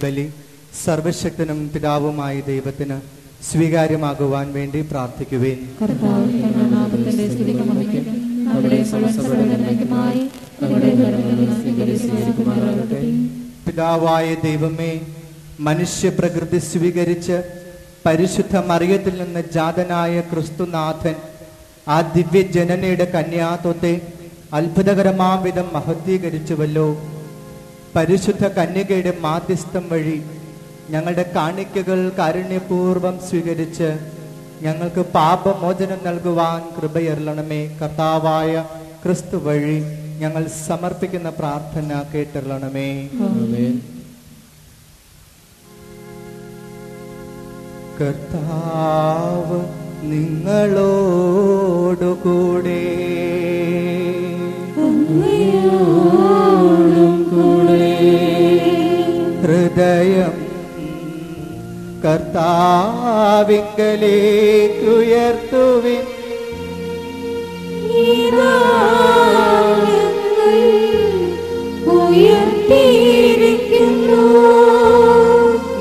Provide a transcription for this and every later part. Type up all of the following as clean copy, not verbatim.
ബലി സർവശക്തനും പിതാവുമായ ദൈവത്തിന് സ്വീകാര്യമാകുവാൻ വേണ്ടി പ്രാർത്ഥിക്കുവേൻ. പിതാവായ ദൈവമേ, മനുഷ്യപ്രകൃതി സ്വീകരിച്ച് പരിശുദ്ധ മറിയത്തിൽ നിന്ന് ജാതനായ ക്രിസ്തുനാഥൻ ആ ദിവ്യജനനയുടെ കന്യാത്വത്തെ അത്ഭുതകരമാം വിധം മഹത്വീകരിച്ചുവല്ലോ. പരിശുദ്ധ കന്യകയുടെ മാധ്യസ്ഥം വഴി ഞങ്ങളുടെ കാണിക്കകൾ കാരുണ്യപൂർവം സ്വീകരിച്ച് ഞങ്ങൾക്ക് പാപമോചനം നൽകുവാൻ കൃപയരുളണമേ. കർത്താവായ ക്രിസ്തു വഴി ഞങ്ങൾ സമർപ്പിക്കുന്ന പ്രാർത്ഥന കേട്ടരുളണമേ. കർത്താവ് നിങ്ങളോടുകൂടെ ഹൃദയം കർത്താവിങ്കലേക്ക് ഉയർത്തുവിൻ.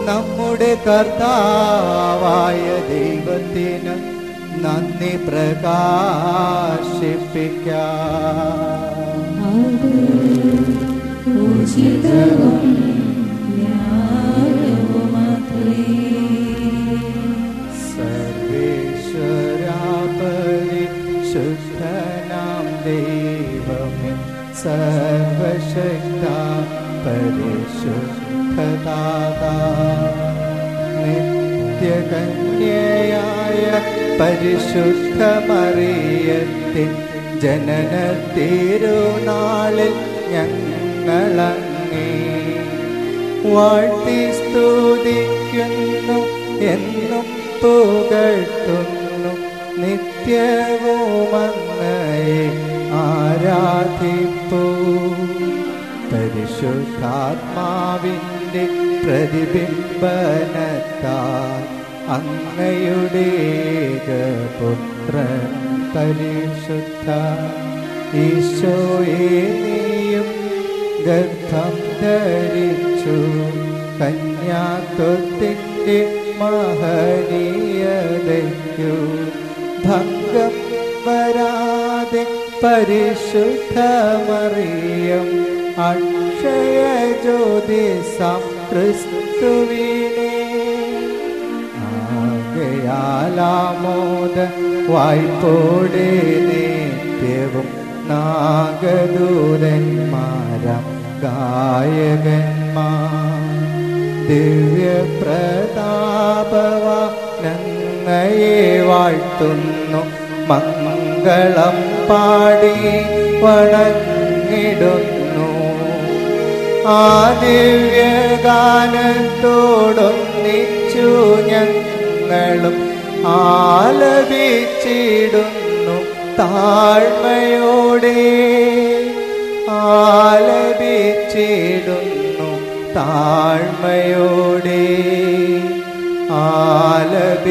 നമ്മുടെ കർത്താവായ ദൈവത്തിന് നന്ദി പ്രകാശിപ്പിക്കാം. സർവേശ്വരാ പരിശുദ്ധനാം ദൈവമേ, സർവശക്ത പരിശുദ്ധദാതാ, നിത്യകന്യയായ പരിശുദ്ധ മറിയത്തിൻ ജനന തിരുനാളിൽ ഞങ്ങളങ്ങേ വാഴ്ത്തി സ്തുതിക്കുന്നു, എന്നും പുകഴ്ത്തുന്നു, നിത്യവും അങ്ങയെ ആരാധിപ്പൂ. പരിശുദ്ധാത്മാവിൻ്റെ പ്രതിബിംബനത്താൽ അങ്ങയുടെ പുത്രൻ പരിശുദ്ധ ഈശോയെ നീയും ഗർഭം ധരിച്ചു. കന്യാത്വത്തിൻ്റെ മഹനീയതയ്ക്കു ഭംഗം വരാതെ പരിശുദ്ധ മറിയം അക്ഷയ ജ്യോതിസാം ക്രിസ്തുവിനെ ആകയാലാമോദ വായ്പോടെ നിത്യവും നാഗദൂതന്മാരാം ഗായകന്മാർ ദിവ്യപ്രതാപവാനങ്ങയെ വാഴ്ത്തുന്നു, മംഗളം പാടി വണങ്ങിടുന്നു. ആ ദിവ്യഗാനത്തോടൊന്നിച്ചു ഞങ്ങളും ആലപിച്ചിടുന്നു താഴ്മയോടെ, ആലപിച്ചിടുന്നു താഴ്മയോടെ, ആലപിച്ചിടുന്നു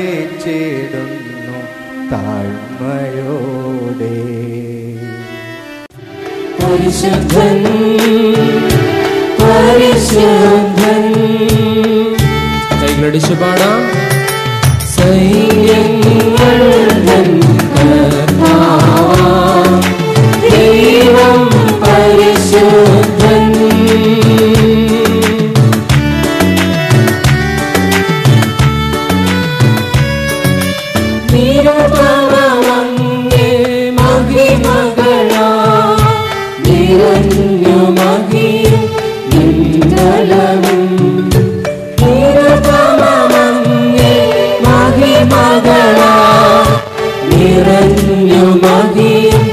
താഴ്മയോടെ. പരിശുദ്ധൻ പരിശുദ്ധൻ, കൈകളടിച്ചു പാടാം. സൈന്യങ്ങൾ ദൈവം പരിശുദ്ധൻ, നിരതമങ്ങേ മഹിമകളാ നിറഞ്ഞു മഹിയും മംഗളവും. നിരതമങ്ങേ മഹിമകളാ നിറഞ്ഞു മഹിയും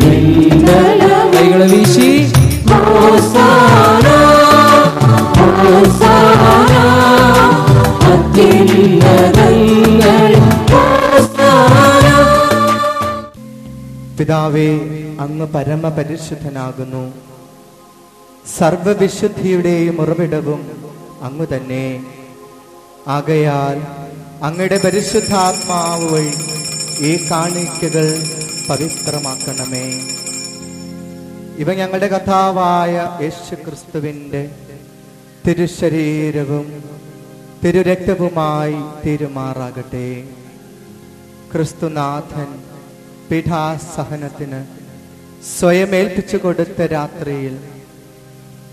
മംഗളവും. കൈകളെ വീശി ഹോസാന ഹോസാന അത്യുന്നതങ്ങളിൽ ഹോസാന. പിതാവേ, അങ്ങ് പരമപരിശുദ്ധനാകുന്നു. സർവവിശുദ്ധിയുടെയും ഉറവിടവും അങ്ങ് തന്നെ. ആകയാൽ അങ്ങയുടെ പരിശുദ്ധാത്മാവ് വഴി ഈ കാണിക്കകൾ പവിത്രമാക്കണമേ. ഇവ ഞങ്ങളുടെ കർത്താവായ യേശുക്രിസ്തുവിൻ്റെ തിരുശരീരവും തിരുരക്തവുമായി തീരുമാറാകട്ടെ. ക്രിസ്തുനാഥൻ പീഠാസഹനത്തിന് സ്വയം ഏൽപ്പിച്ചു കൊടുത്ത രാത്രിയിൽ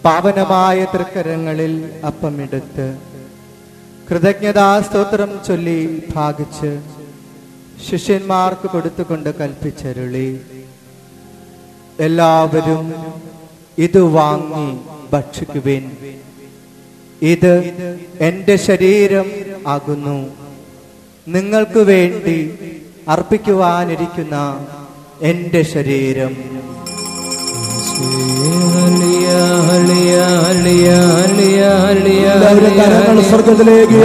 പാവനമായ തൃക്കരങ്ങളിൽ അപ്പമെടുത്ത് കൃതജ്ഞതാസ്തോത്രം ചൊല്ലി ഭാഗിച്ച് ശിഷ്യന്മാർക്ക് കൊടുത്തുകൊണ്ട് കൽപ്പിച്ചരുളി, എല്ലാവരും ഇത് വാങ്ങി ഭക്ഷിക്കുവിൻ. ഇത് എൻ്റെ ശരീരം ആകുന്നു, നിങ്ങൾക്ക് വേണ്ടി അർപ്പിക്കുവാനിരിക്കുന്ന എൻ്റെ ശരീരം. സ്വർഗത്തിലേക്ക്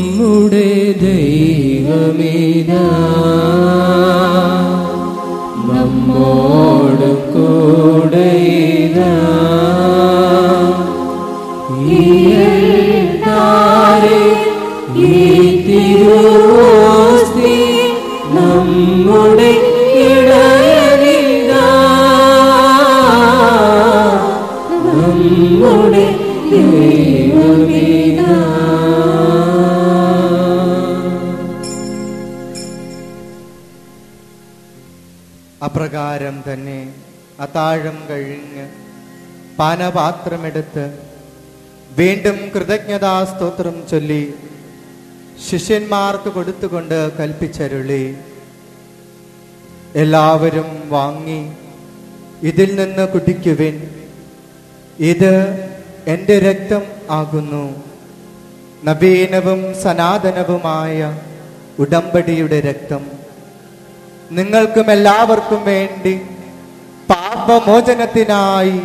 നമ്മുടെ ദൈവമേതാ നമ്മോട് കൂടെ നമ്മുടെ ഇടയനിതാ നമ്മുടെ ദൈവമേതാ. അപ്രകാരം തന്നെ അത്താഴം കഴിഞ്ഞ് പാനപാത്രമെടുത്ത് വീണ്ടും കൃതജ്ഞതാസ്തോത്രം ചൊല്ലി ശിഷ്യന്മാർക്ക് കൊടുത്തുകൊണ്ട് കൽപ്പിച്ചരുളി, എല്ലാവരും വാങ്ങി ഇതിൽ നിന്ന് കുടിക്കുവിൻ. ഇത് എൻ്റെ രക്തം ആകുന്നു, നവീനവും സനാതനവുമായ ഉടമ്പടിയുടെ രക്തം. നിങ്ങൾക്കും എല്ലാവർക്കും വേണ്ടി പാപമോചനത്തിനായി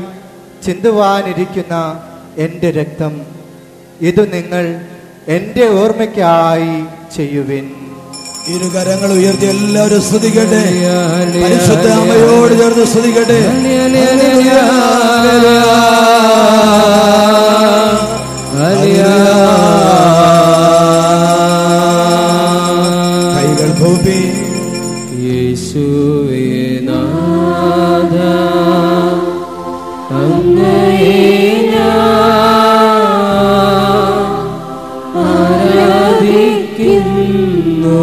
ചിന്തുവാനിരിക്കുന്ന എൻ്റെ രക്തം. ഇത് നിങ്ങൾ എൻ്റെ ഓർമ്മയ്ക്കായി ചെയ്യുവിൻ. ഇരുകരങ്ങൾ ഉയർത്തി എല്ലാവരും സ്തുതിക്കട്ടെ. പരിശുദ്ധ അമ്മയോട് ചേർന്ന് സ്തുതിക്കട്ടെ. കൈകൾ കൂപ്പി യേശുവേ നാഥ അങ്ങയെ ആരാധിക്കുന്നു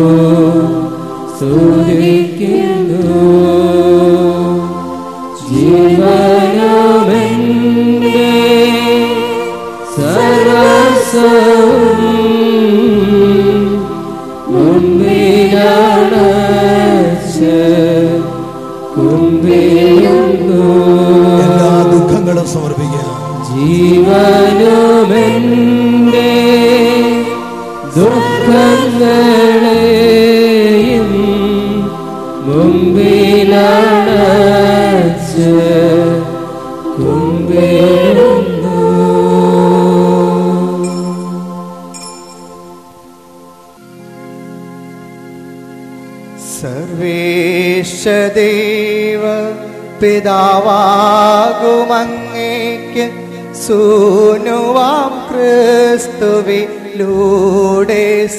സ്തുതിക്കുന്നു. ജീവനമെന്റെ സർവസ്വവും മുൻപിലണച്ച് കുമ്പിടുന്നു. എല്ലാ ദുഃഖങ്ങളും സമർപ്പിക്കുക. ജീവനുമെന്റെ ദുഃഖങ്ങളെയും മുമ്പിലണച്ച് കുമ്പിടുന്നു. സർവേശദേവ പിതാവാകുമങ്ങേക്ക് സൂനുവാം ക്രിസ്തുവിലൂടെ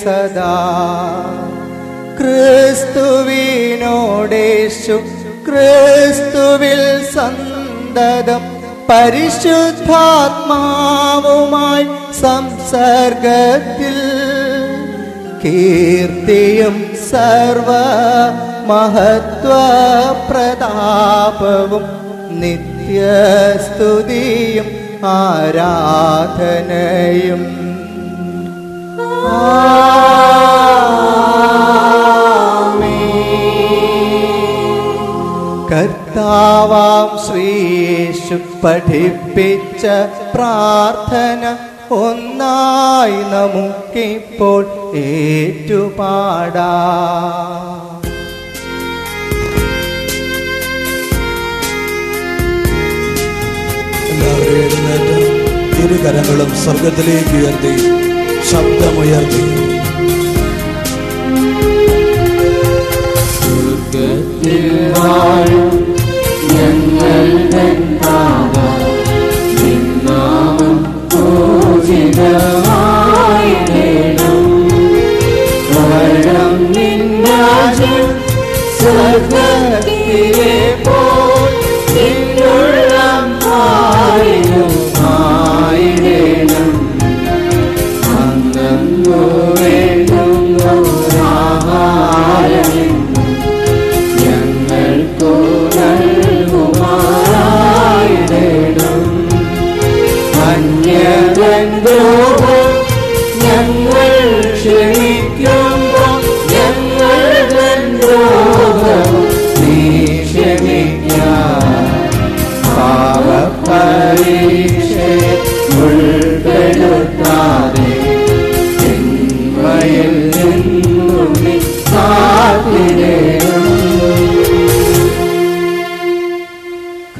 സദാ ക്രിസ്തുവിനോടേശു ക്രിസ്തുവിൽ സന്തതം പരിശുദ്ധാത്മാവുമായി സംസർഗത്തിൽ കീർത്തിയും സർവ മഹത്വ പ്രതാപവും നിത്യസ്തുതിയും ആരാധനയും കർത്താവാം ശ്രീയേശു പഠിപ്പിച്ച പ്രാർത്ഥന ഒന്നായി നമുക്കിപ്പോൾ ഏറ്റുപാടാം. എല്ലാവരും എഴുന്നേറ്റ് ഇരുകരങ്ങളും സ്വർഗത്തിലേക്ക് ഉയർത്തി ശബ്ദമുയർത്തി സ്വർഗത്തിൽ വാഴും ഞങ്ങളുടെ താതാ, നിൻ നാമം പൂജിതമായിടണം. വരണം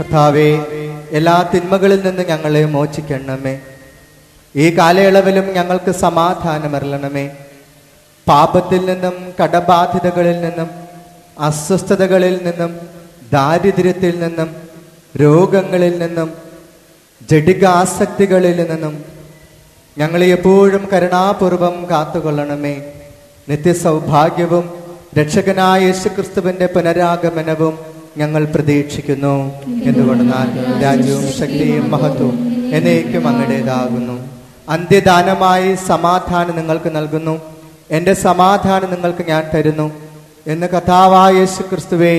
കർത്താവേ, എല്ലാ തിന്മകളിൽ നിന്ന് ഞങ്ങളെ മോചിക്കണമേ. ഈ കാലയളവിലും ഞങ്ങൾക്ക് സമാധാനമരുളണമേ. പാപത്തിൽ നിന്നും, കടബാധ്യതകളിൽ നിന്നും, അസ്വസ്ഥതകളിൽ നിന്നും, ദാരിദ്ര്യത്തിൽ നിന്നും, രോഗങ്ങളിൽ നിന്നും, ജഡികാസക്തികളിൽ നിന്നും ഞങ്ങളെ എപ്പോഴും കരുണാപൂർവം കാത്തുകൊള്ളണമേ. നിത്യസൗഭാഗ്യവും രക്ഷകനായ യേശുക്രിസ്തുവിന്റെ പുനരാഗമനവും ഞങ്ങൾ പ്രതീക്ഷിക്കുന്നു. എന്തുകൊണ്ടെന്നാൽ രാജ്യവും ശക്തിയും മഹത്വവും എന്നേക്കും അങ്ങയുടേതാകുന്നു. അന്ത്യദാനമായി സമാധാനം നിങ്ങൾക്ക് നൽകുന്നു. എൻ്റെ സമാധാനം നിങ്ങൾക്ക് ഞാൻ തരുന്നു എന്ന് കർത്താവായ യേശുക്രിസ്തുവേ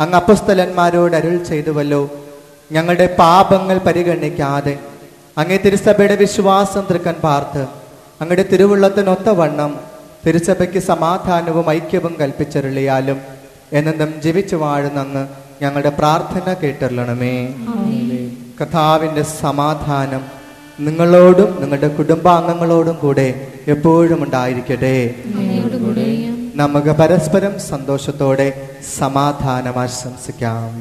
അങ്ങ് അപ്പോസ്തലന്മാരോട് അരുൾ ചെയ്തുവല്ലോ. ഞങ്ങളുടെ പാപങ്ങൾ പരിഗണിക്കാതെ അങ്ങേ തിരുസഭയുടെ വിശ്വാസം തൃക്കൻ പാർത്ത് അങ്ങയുടെ തിരുവുള്ളത്തിനൊത്തവണ്ണം തിരുസഭയ്ക്ക് സമാധാനവും ഐക്യവും കൽപ്പിച്ചരുളിയാലും എന്നെന്നും ജീവിച്ചു വാഴുന്ന അങ്ങ് ഞങ്ങളുടെ പ്രാർത്ഥന കേട്ടരുളണമേ. കർത്താവിൻ്റെ സമാധാനം നിങ്ങളോടും നിങ്ങളുടെ കുടുംബാംഗങ്ങളോടും കൂടെ എപ്പോഴും ഉണ്ടായിരിക്കട്ടെ. നമുക്ക് പരസ്പരം സന്തോഷത്തോടെ സമാധാനം ആശംസിക്കാം.